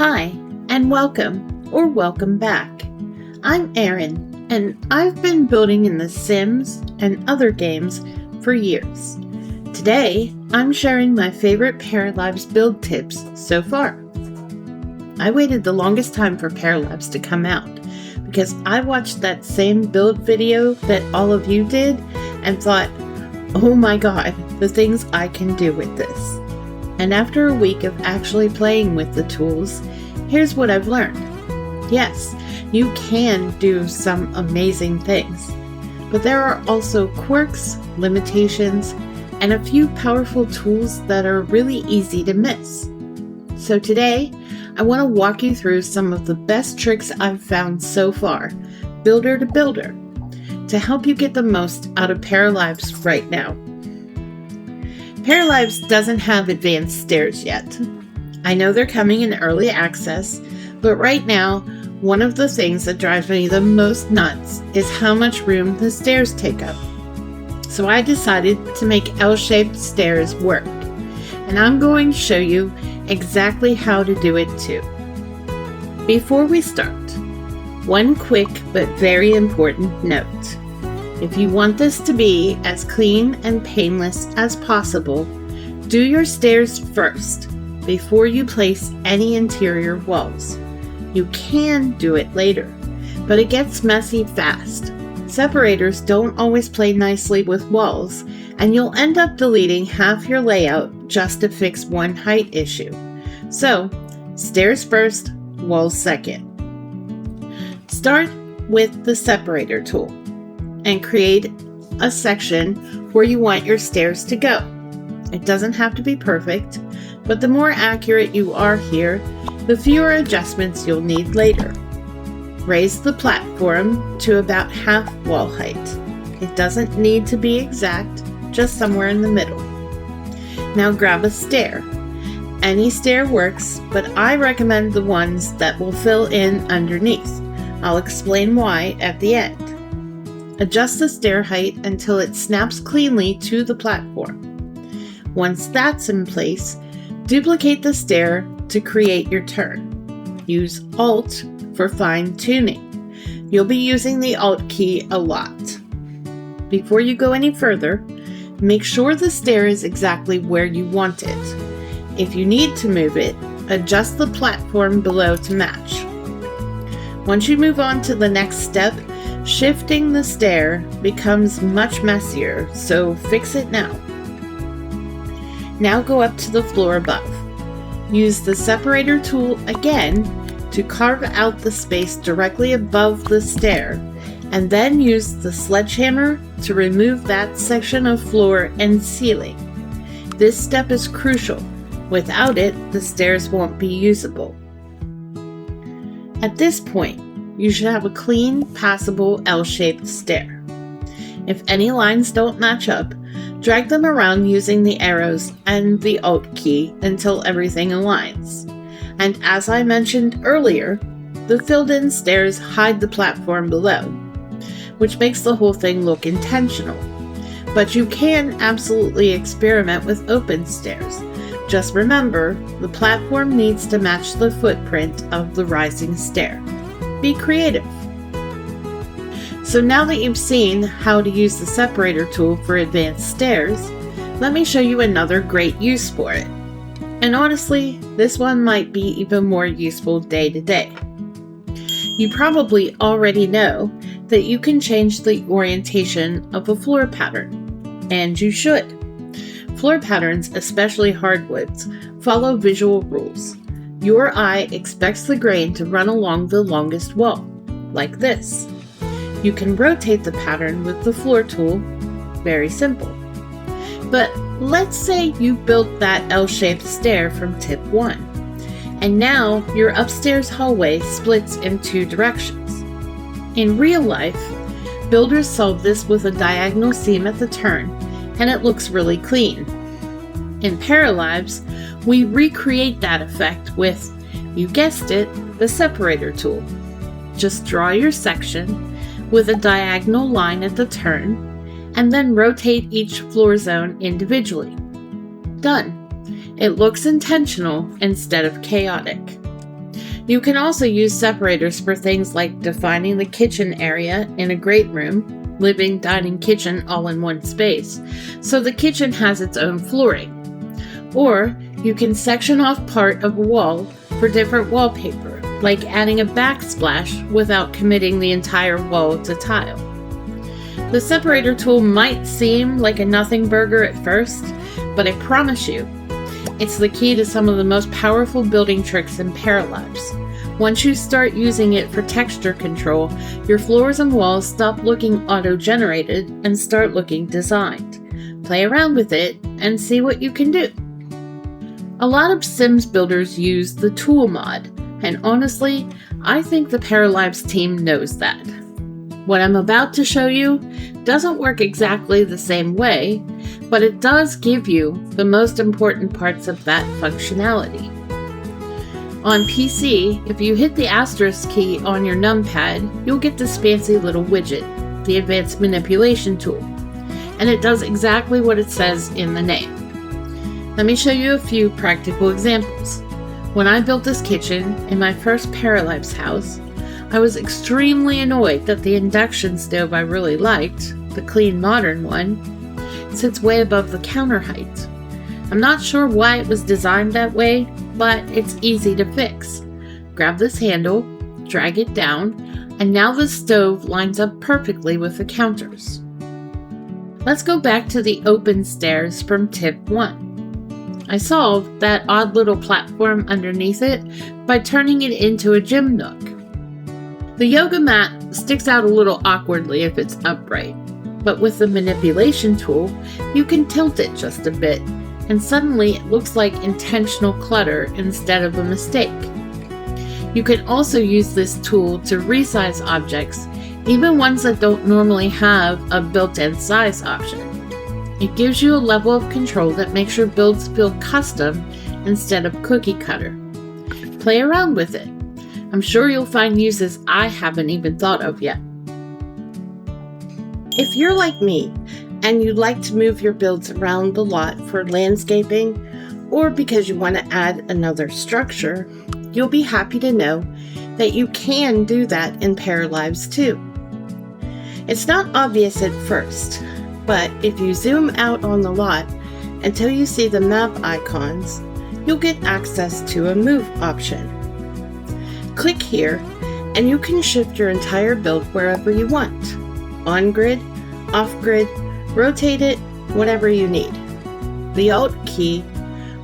Hi, and welcome back. I'm Erin, and I've been building in The Sims and other games for years. Today, I'm sharing my favorite Paralives build tips so far. I waited the longest time for Paralives to come out because I watched that same build video that all of you did and thought, oh my god, the things I can do with this. And after a week of actually playing with the tools, here's what I've learned. Yes, you can do some amazing things, but there are also quirks, limitations, and a few powerful tools that are really easy to miss. So today, I want to walk you through some of the best tricks I've found so far, builder to builder, to help you get the most out of Paralives right now. Paralives doesn't have advanced stairs yet. I know they're coming in early access, but right now, one of the things that drives me the most nuts is how much room the stairs take up. So I decided to make L-shaped stairs work, and I'm going to show you exactly how to do it too. Before we start, one quick but very important note. If you want this to be as clean and painless as possible, do your stairs first before you place any interior walls. You can do it later, but it gets messy fast. Separators don't always play nicely with walls, and you'll end up deleting half your layout just to fix one height issue. So, stairs first, walls second. Start with the separator tool and create a section where you want your stairs to go. It doesn't have to be perfect, but the more accurate you are here, the fewer adjustments you'll need later. Raise the platform to about half wall height. It doesn't need to be exact, just somewhere in the middle. Now grab a stair. Any stair works, but I recommend the ones that will fill in underneath. I'll explain why at the end. Adjust the stair height until it snaps cleanly to the platform. Once that's in place, duplicate the stair to create your turn. Use Alt for fine tuning. You'll be using the Alt key a lot. Before you go any further, make sure the stair is exactly where you want it. If you need to move it, adjust the platform below to match. Once you move on to the next step, shifting the stair becomes much messier, so fix it now. Now go up to the floor above. Use the separator tool again to carve out the space directly above the stair, and then use the sledgehammer to remove that section of floor and ceiling. This step is crucial. Without it, the stairs won't be usable. At this point, you should have a clean, passable L-shaped stair. If any lines don't match up, drag them around using the arrows and the Alt key until everything aligns. And as I mentioned earlier, the filled-in stairs hide the platform below, which makes the whole thing look intentional. But you can absolutely experiment with open stairs. Just remember, the platform needs to match the footprint of the rising stair. Be creative. So now that you've seen how to use the separator tool for advanced stairs, let me show you another great use for it. And honestly, this one might be even more useful day to day. You probably already know that you can change the orientation of a floor pattern, and you should. Floor patterns, especially hardwoods, follow visual rules. Your eye expects the grain to run along the longest wall, like this. You can rotate the pattern with the floor tool, very simple. But let's say you built that L-shaped stair from tip 1, and now your upstairs hallway splits in two directions. In real life, builders solve this with a diagonal seam at the turn, and it looks really clean. In Paralives, we recreate that effect with, you guessed it, the separator tool. Just draw your section with a diagonal line at the turn, and then rotate each floor zone individually. Done. It looks intentional instead of chaotic. You can also use separators for things like defining the kitchen area in a great room, living, dining, kitchen all in one space, so the kitchen has its own flooring. Or you can section off part of a wall for different wallpaper, like adding a backsplash without committing the entire wall to tile. The separator tool might seem like a nothing burger at first, but I promise you, it's the key to some of the most powerful building tricks in Paralives. Once you start using it for texture control, your floors and walls stop looking auto-generated and start looking designed. Play around with it and see what you can do. A lot of Sims builders use the tool mod, and honestly, I think the Paralives team knows that. What I'm about to show you doesn't work exactly the same way, but it does give you the most important parts of that functionality. On PC, if you hit the asterisk key on your numpad, you'll get this fancy little widget, the Advanced Manipulation tool, and it does exactly what it says in the name. Let me show you a few practical examples. When I built this kitchen in my first Paralives house, I was extremely annoyed that the induction stove I really liked, the clean modern one, sits way above the counter height. I'm not sure why it was designed that way, but it's easy to fix. Grab this handle, drag it down, and now the stove lines up perfectly with the counters. Let's go back to the open stairs from tip 1. I solved that odd little platform underneath it by turning it into a gym nook. The yoga mat sticks out a little awkwardly if it's upright, but with the manipulation tool, you can tilt it just a bit, and suddenly it looks like intentional clutter instead of a mistake. You can also use this tool to resize objects, even ones that don't normally have a built-in size option. It gives you a level of control that makes your builds feel custom instead of cookie cutter. Play around with it. I'm sure you'll find uses I haven't even thought of yet. If you're like me and you'd like to move your builds around the lot for landscaping or because you want to add another structure, you'll be happy to know that you can do that in Paralives too. It's not obvious at first, but if you zoom out on the lot until you see the map icons, you'll get access to a move option. Click here and you can shift your entire build wherever you want. On-grid, off-grid, rotate it, whatever you need. The Alt key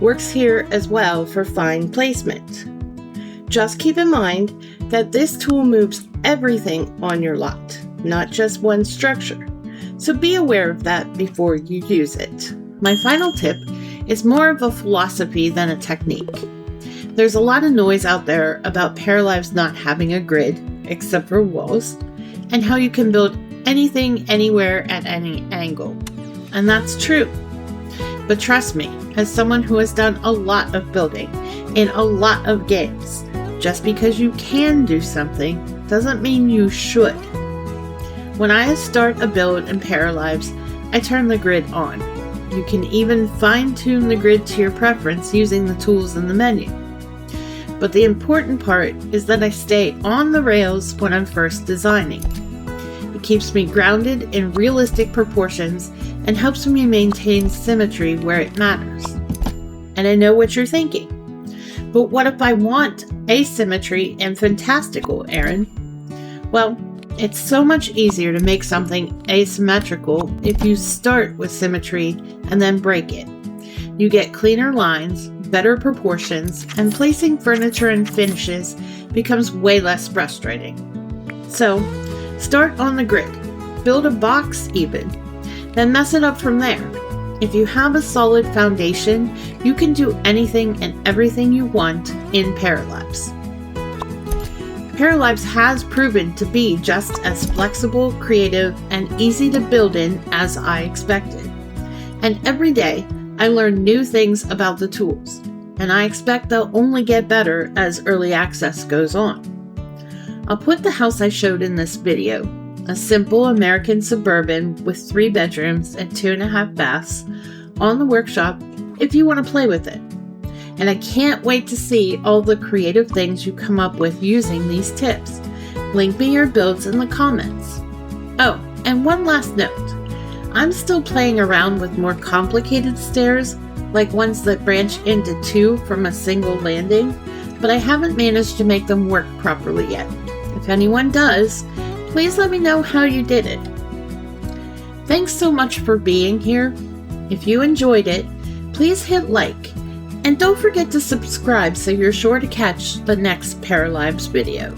works here as well for fine placement. Just keep in mind that this tool moves everything on your lot, not just one structure, so be aware of that before you use it. My final tip is more of a philosophy than a technique. There's a lot of noise out there about Paralives not having a grid, except for walls, and how you can build anything, anywhere, at any angle. And that's true. But trust me, as someone who has done a lot of building in a lot of games, just because you can do something doesn't mean you should. When I start a build in Paralives, I turn the grid on. You can even fine-tune the grid to your preference using the tools in the menu. But the important part is that I stay on the rails when I'm first designing. It keeps me grounded in realistic proportions and helps me maintain symmetry where it matters. And I know what you're thinking. But what if I want asymmetry and fantastical, Erin? Well, it's so much easier to make something asymmetrical if you start with symmetry and then break it. You get cleaner lines, better proportions, and placing furniture and finishes becomes way less frustrating. So, start on the grid. Build a box even. Then mess it up from there. If you have a solid foundation, you can do anything and everything you want in Paralives. Paralives has proven to be just as flexible, creative, and easy to build in as I expected. And every day, I learn new things about the tools, and I expect they'll only get better as early access goes on. I'll put the house I showed in this video, a simple American suburban with 3 bedrooms and 2.5 baths, on the workshop if you want to play with it. and I can't wait to see all the creative things you come up with using these tips. Link me your builds in the comments. Oh, and one last note. I'm still playing around with more complicated stairs, like ones that branch into two from a single landing, but I haven't managed to make them work properly yet. If anyone does, please let me know how you did it. Thanks so much for being here. If you enjoyed it, please hit like, and don't forget to subscribe so you're sure to catch the next Paralives video.